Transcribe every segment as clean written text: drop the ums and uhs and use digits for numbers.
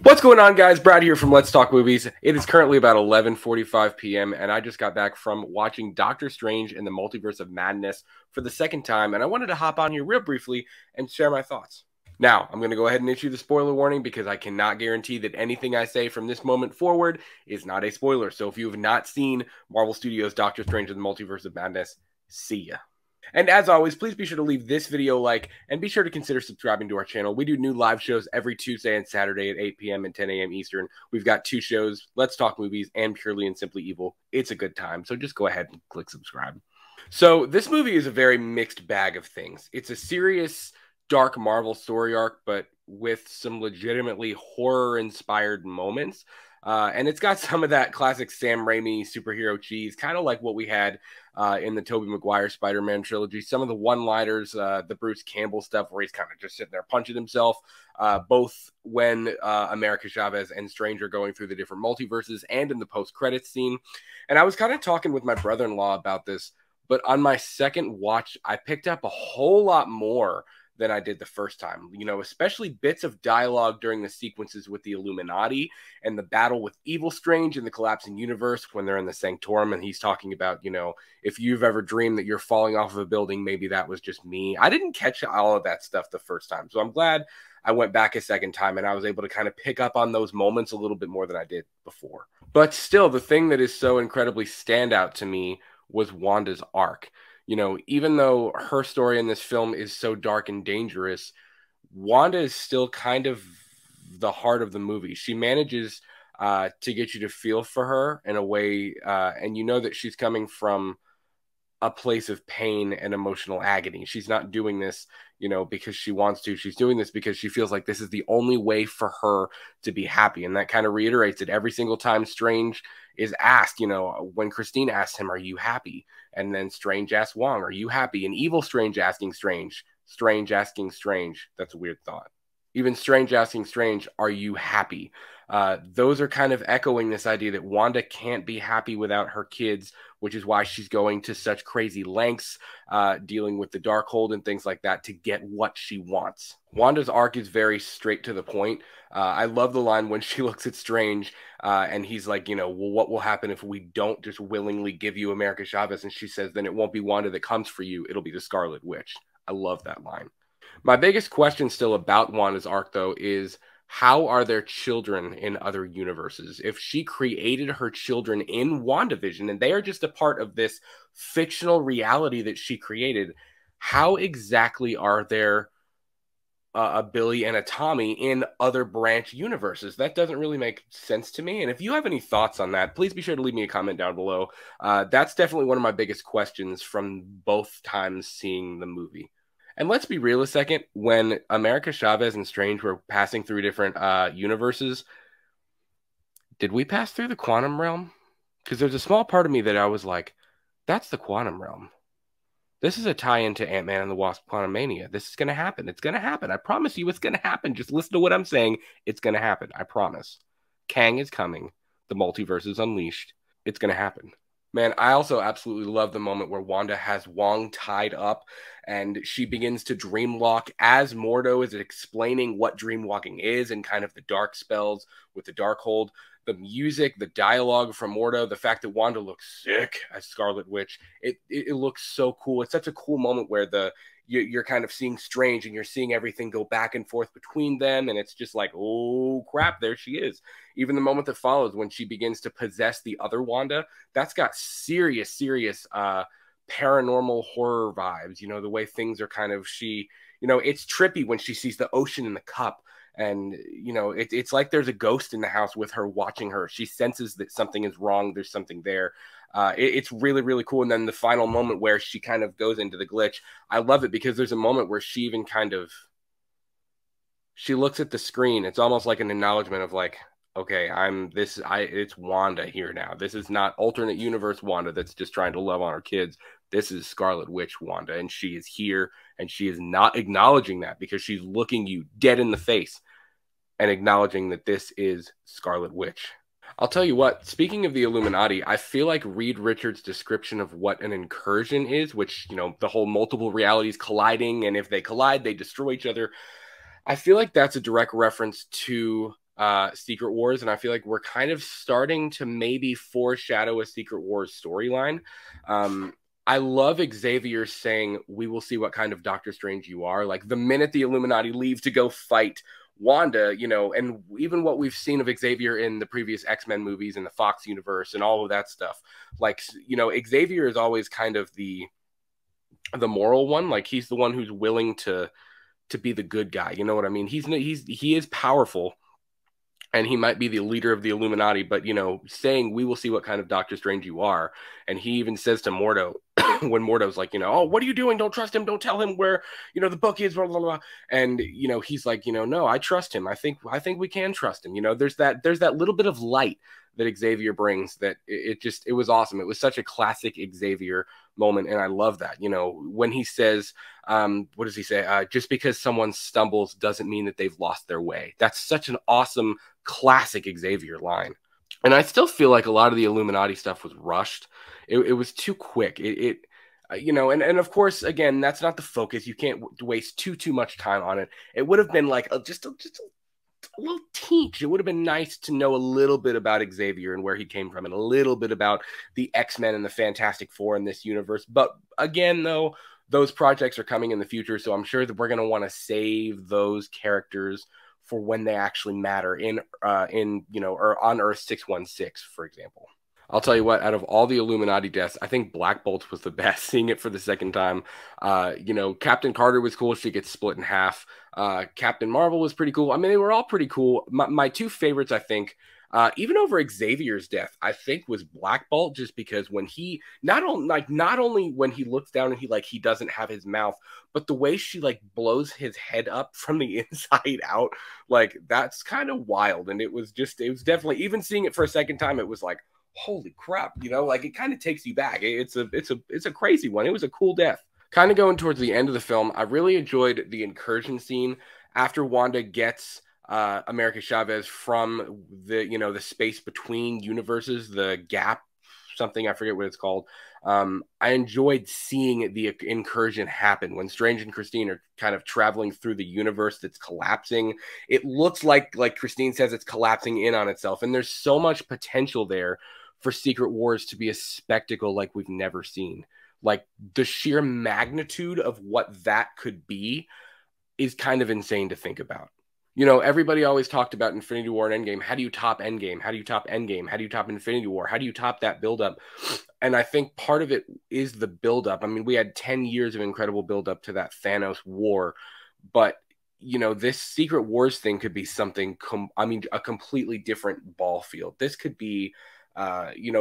What's going on, guys? Brad here from Let's Talk Movies. It is currently about 11:45 p.m. and I just got back from watching Doctor Strange in the Multiverse of Madness for the second time, and I wanted to hop on here real briefly and share my thoughts. Now, I'm going to go ahead and issue the spoiler warning because I cannot guarantee that anything I say from this moment forward is not a spoiler. So if you have not seen Marvel Studios' Doctor Strange in the Multiverse of Madness, see ya. And as always, please be sure to leave this video a like and be sure to consider subscribing to our channel. We do new live shows every Tuesday and Saturday at 8 p.m. and 10 a.m. Eastern. We've got two shows, Let's Talk Movies and Purely and Simply Evil. It's a good time, so just go ahead and click subscribe. So this movie is a very mixed bag of things. It's a serious, dark Marvel story arc, but with some legitimately horror-inspired moments. And it's got some of that classic Sam Raimi superhero cheese, kind of like what we had in the Tobey Maguire Spider-Man trilogy. Some of the one-liners, the Bruce Campbell stuff where he's kind of just sitting there punching himself, both when America Chavez and Strange are going through the different multiverses and in the post-credits scene. And I was kind of talking with my brother-in-law about this, but on my second watch, I picked up a whole lot more than I did the first time, especially bits of dialogue during the sequences with the Illuminati and the battle with Evil Strange in the collapsing universe when they're in the Sanctorum and he's talking about, if you've ever dreamed that you're falling off of a building, maybe that was just me. I didn't catch all of that stuff the first time. So I'm glad I went back a second time and I was able to kind of pick up on those moments a little bit more than I did before. But still, the thing that is so incredibly standout to me was Wanda's arc. Even though her story in this film is so dark and dangerous, Wanda is still kind of the heart of the movie. She manages to get you to feel for her in a way, and you know that she's coming from a place of pain and emotional agony. She's not doing this, because she wants to. She's doing this because she feels like this is the only way for her to be happy. And that kind of reiterates it every single time Strange is asked, when Christine asks him, "Are you happy?" And then Strange asks Wong, "Are you happy?" And Evil Strange asking Strange, Strange asking Strange. That's a weird thought. Even Strange asking Strange, "Are you happy?" Those are kind of echoing this idea that Wanda can't be happy without her kids, which is why she's going to such crazy lengths, dealing with the Darkhold and things like that to get what she wants. Wanda's arc is very straight to the point. I love the line when she looks at Strange and he's like, well, what will happen if we don't just willingly give you America Chavez? And she says, then it won't be Wanda that comes for you. It'll be the Scarlet Witch. I love that line. My biggest question still about Wanda's arc, though, is how are there children in other universes? If she created her children in WandaVision and they are just a part of this fictional reality that she created, how exactly are there a Billy and a Tommy in other branch universes? That doesn't really make sense to me. And if you have any thoughts on that, please be sure to leave me a comment down below. That's definitely one of my biggest questions from both times seeing the movie. And let's be real a second, when America Chavez and Strange were passing through different universes, did we pass through the quantum realm? Because there's a small part of me that I was like, that's the quantum realm. This is a tie-in to Ant-Man and the Wasp: Quantumania. This is going to happen. It's going to happen. I promise you it's going to happen. Just listen to what I'm saying. It's going to happen. I promise. Kang is coming. The multiverse is unleashed. It's going to happen. Man, I also absolutely love the moment where Wanda has Wong tied up and she begins to dreamwalk as Mordo is explaining what dreamwalking is and kind of the dark spells with the Darkhold. The music, the dialogue from Mordo, the fact that Wanda looks sick as Scarlet Witch, it looks so cool. It's such a cool moment where you're kind of seeing Strange and you're seeing everything go back and forth between them. And it's just like, oh, crap, there she is. Even the moment that follows when she begins to possess the other Wanda, that's got serious paranormal horror vibes. The way things are kind of, it's trippy when she sees the ocean in the cup. And, it's like there's a ghost in the house with her watching her. She senses that something is wrong. There's something there. It's really, really cool. And then the final moment where she kind of goes into the glitch, I love it because there's a moment where she even she looks at the screen. It's almost like an acknowledgement of like, okay, it's Wanda here now. This is not alternate universe Wanda that's just trying to love on her kids. This is Scarlet Witch Wanda, and she is here, and she is not acknowledging that because she's looking you dead in the face and acknowledging that this is Scarlet Witch. I'll tell you what, speaking of the Illuminati, I feel like Reed Richards' description of what an incursion is, which, the whole multiple realities colliding, and if they collide, they destroy each other. I feel like that's a direct reference to Secret Wars, and I feel like we're kind of starting to maybe foreshadow a Secret Wars storyline. I love Xavier saying, "We will see what kind of Doctor Strange you are." Like the minute the Illuminati leave to go fight Wanda, and even what we've seen of Xavier in the previous X-Men movies in the Fox universe and all of that stuff. Like, Xavier is always kind of the moral one. Like he's the one who's willing to be the good guy. You know what I mean? He is powerful, and he might be the leader of the Illuminati, but saying we will see what kind of Doctor Strange you are. And he even says to Mordo when Mordo's like, oh, what are you doing? Don't trust him. Don't tell him where the book is. Blah blah blah. And he's like, no, I trust him. I think we can trust him. There's that little bit of light that Xavier brings that it was awesome. It was such a classic Xavier moment, and I love that. When he says, what does he say? Just because someone stumbles doesn't mean that they've lost their way. That's such an awesome classic Xavier line. And I still feel like a lot of the Illuminati stuff was rushed. It was too quick. And of course, again, that's not the focus. You can't waste too much time on it. It would have been like just a little teach. It would have been nice to know a little bit about Xavier and where he came from, and a little bit about the X-Men and the Fantastic Four in this universe. But again, though, those projects are coming in the future, so I'm sure that we're going to want to save those characters for when they actually matter or on Earth 616, for example. I'll tell you what, out of all the Illuminati deaths, I think Black Bolt was the best, seeing it for the second time. Captain Carter was cool. She gets split in half. Captain Marvel was pretty cool. I mean, they were all pretty cool. My two favorites, I think, even over Xavier's death, I think, was Black Bolt, just because when he not only when he looks down and he doesn't have his mouth, but the way she blows his head up from the inside out, that's kind of wild. And it was definitely, even seeing it for a second time, it was like, holy crap, it kind of takes you back. It's a crazy one. It was a cool death. Kind of going towards the end of the film, I really enjoyed the Incursion scene after Wanda gets America Chavez from the space between universes, the gap, something, I forget what it's called. I enjoyed seeing the Incursion happen when Strange and Christine are kind of traveling through the universe that's collapsing. It looks like Christine says, it's collapsing in on itself, and there's so much potential there for Secret Wars to be a spectacle like we've never seen. Like the sheer magnitude of what that could be is kind of insane to think about. Everybody always talked about Infinity War and Endgame. How do you top Endgame? How do you top Endgame? How do you top Infinity War? How do you top that buildup? And I think part of it is the buildup. I mean, we had 10 years of incredible buildup to that Thanos war, but this Secret Wars thing could be something, a completely different ball field. This could be,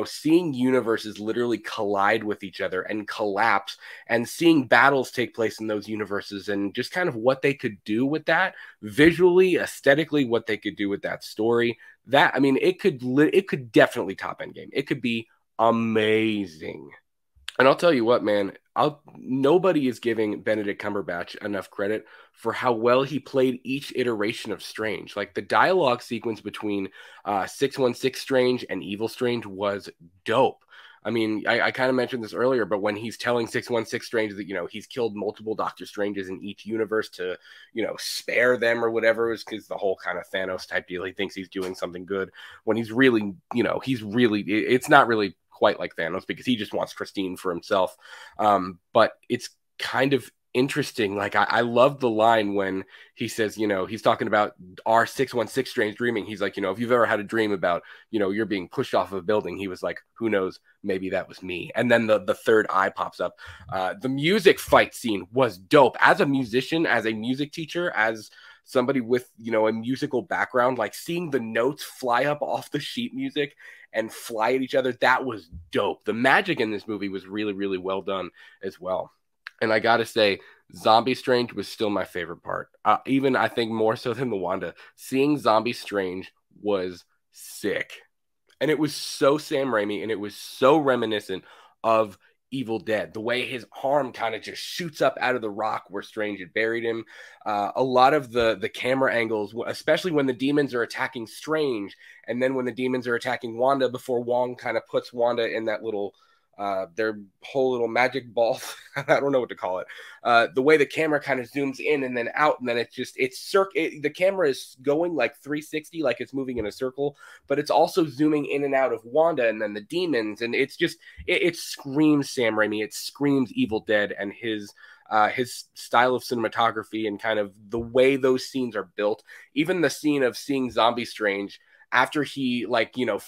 seeing universes literally collide with each other and collapse, and seeing battles take place in those universes, and just kind of what they could do with that visually, aesthetically, what they could do with that story. It could definitely top Endgame. It could be amazing. And I'll tell you what, man, nobody is giving Benedict Cumberbatch enough credit for how well he played each iteration of Strange. Like the dialogue sequence between 616 Strange and Evil Strange was dope. I mean, I kind of mentioned this earlier, but when he's telling 616 Strange that, he's killed multiple Doctor Stranges in each universe to, spare them or whatever, is because the whole kind of Thanos type deal. He thinks he's doing something good when he's really, it's not really quite like Thanos, because he just wants Christine for himself. But it's kind of interesting. Like I love the line when he says, he's talking about our 616 Strange dreaming. He's like, if you've ever had a dream about, you're being pushed off of a building, he was like, who knows, maybe that was me. And then the third eye pops up. The music fight scene was dope. As a musician, as a music teacher, as somebody with, a musical background, like seeing the notes fly up off the sheet music and fly at each other, that was dope. The magic in this movie was really, really well done as well. And I gotta say, Zombie Strange was still my favorite part. Even, I think, more so than the Wanda. Seeing Zombie Strange was sick. And it was so Sam Raimi, and it was so reminiscent of Evil Dead. The way his arm kind of just shoots up out of the rock where Strange had buried him. A lot of the camera angles, especially when the demons are attacking Strange, and then when the demons are attacking Wanda before Wong kind of puts Wanda in that little their whole little magic ball. I don't know what to call it. The way the camera kind of zooms in and then out, and then the camera is going like 360, like it's moving in a circle, but it's also zooming in and out of Wanda and then the demons, and it's just it screams Sam Raimi. It screams Evil Dead, and his style of cinematography and kind of the way those scenes are built. Even the scene of seeing Zombie Strange after he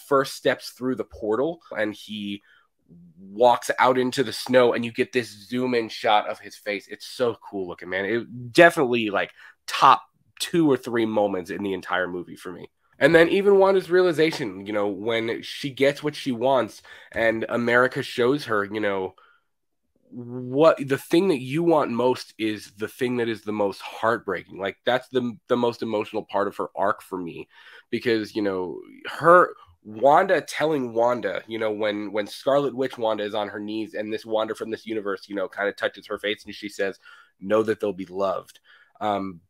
first steps through the portal and he walks out into the snow and you get this zoom in shot of his face. It's so cool looking, man. It definitely like top 2 or 3 moments in the entire movie for me. And then even Wanda's realization, when she gets what she wants and America shows her, what the thing that you want most is the thing that is the most heartbreaking. Like that's the most emotional part of her arc for me, because her Wanda telling Wanda, when Scarlet Witch Wanda is on her knees and this Wanda from this universe, kind of touches her face and she says, know that they'll be loved.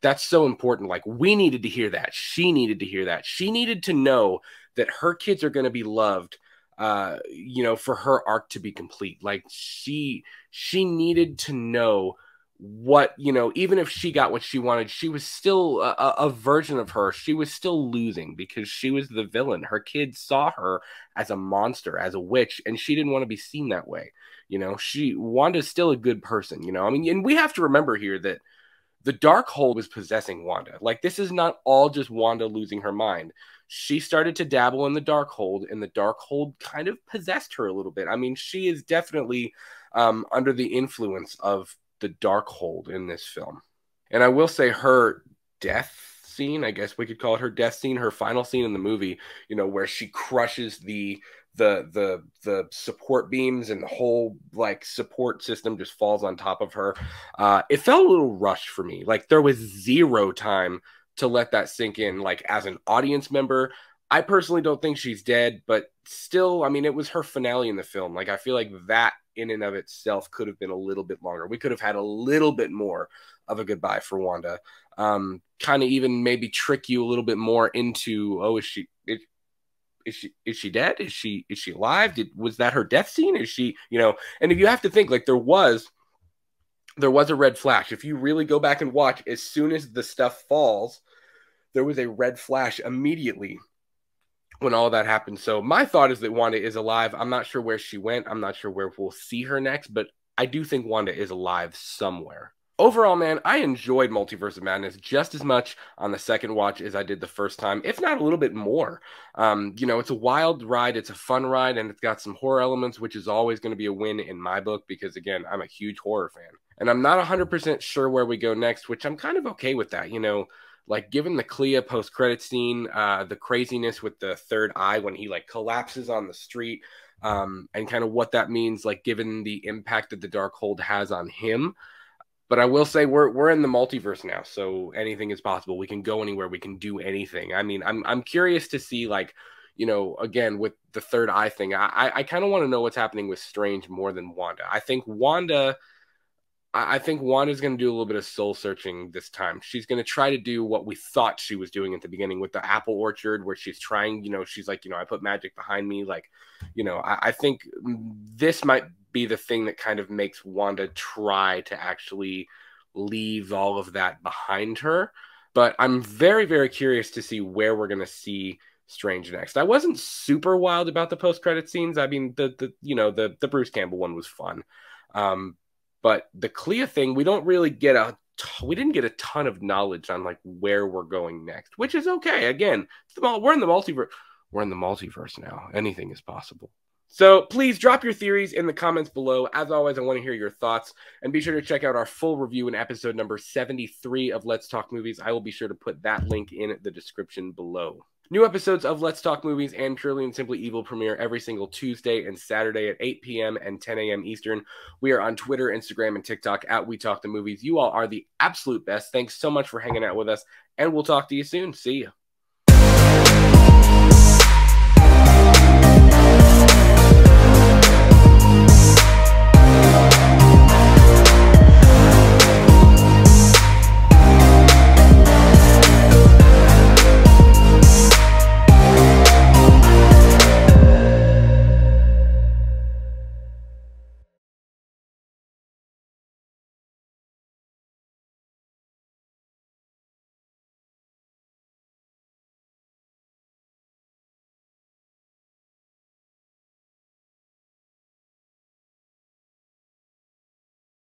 That's so important. Like we needed to hear that. She needed to hear that. She needed to know that her kids are going to be loved, for her arc to be complete. Like she needed to know what, even if she got what she wanted, she was still a version of her. She was still losing because she was the villain. Her kids saw her as a monster, as a witch, and she didn't want to be seen that way. Wanda's still a good person, and we have to remember here that the Darkhold was possessing Wanda. Like this is not all just Wanda losing her mind. She started to dabble in the Darkhold, and the Darkhold kind of possessed her a little bit. I mean, she is definitely under the influence of the Darkhold in this film. And I will say her death scene, I guess we could call it her death scene, her final scene in the movie, where she crushes the support beams and the whole like support system just falls on top of her. It felt a little rushed for me. Like there was zero time to let that sink in. Like as an audience member, I personally don't think she's dead, but still, I mean, it was her finale in the film. Like I feel like that in and of itself could have been a little bit longer. We could have had a little bit more of a goodbye for Wanda. Kind of even maybe trick you a little bit more into, oh, is she dead? Is she alive? Was that her death scene? Is she, and if you have to think, like there was a red flash. If you really go back and watch, as soon as the stuff falls, there was a red flash immediately when all that happened. So my thought is that Wanda is alive. I'm not sure where she went. I'm not sure where we'll see her next, but I do think Wanda is alive somewhere. Overall, man, I enjoyed Multiverse of Madness just as much on the second watch as I did the first time, if not a little bit more. It's a wild ride, it's a fun ride, and it's got some horror elements, which is always going to be a win in my book because, again, I'm a huge horror fan. And I'm not 100% sure where we go next, which I'm kind of okay with that, like given the Clea post-credit scene, the craziness with the third eye when he like collapses on the street, and kind of what that means, like given the impact that the Darkhold has on him. But I will say we're in the multiverse now, so anything is possible. We can go anywhere. We can do anything. I mean, I'm curious to see, like, again, with the third eye thing, I kind of want to know what's happening with Strange more than Wanda. I think Wanda's going to do a little bit of soul searching this time. She's going to try to do what we thought she was doing at the beginning with the apple orchard, where she's trying, she's like, I put magic behind me. Like, I think this might be the thing that kind of makes Wanda try to actually leave all of that behind her. But I'm very, very curious to see where we're going to see Strange next. I wasn't super wild about the post-credit scenes. I mean, the Bruce Campbell one was fun. But the Clea thing, we didn't get a ton of knowledge on like where we're going next, which is okay. Again, we're in the multiverse. We're in the multiverse now. Anything is possible. So please drop your theories in the comments below. As always, I want to hear your thoughts, and be sure to check out our full review in episode number 73 of Let's Talk Movies. I will be sure to put that link in the description below. New episodes of Let's Talk Movies and Purely and Simply Evil premiere every single Tuesday and Saturday at 8 p.m. and 10 a.m. Eastern. We are on Twitter, Instagram, and TikTok at We Talk the Movies. You all are the absolute best. Thanks so much for hanging out with us, and we'll talk to you soon. See ya.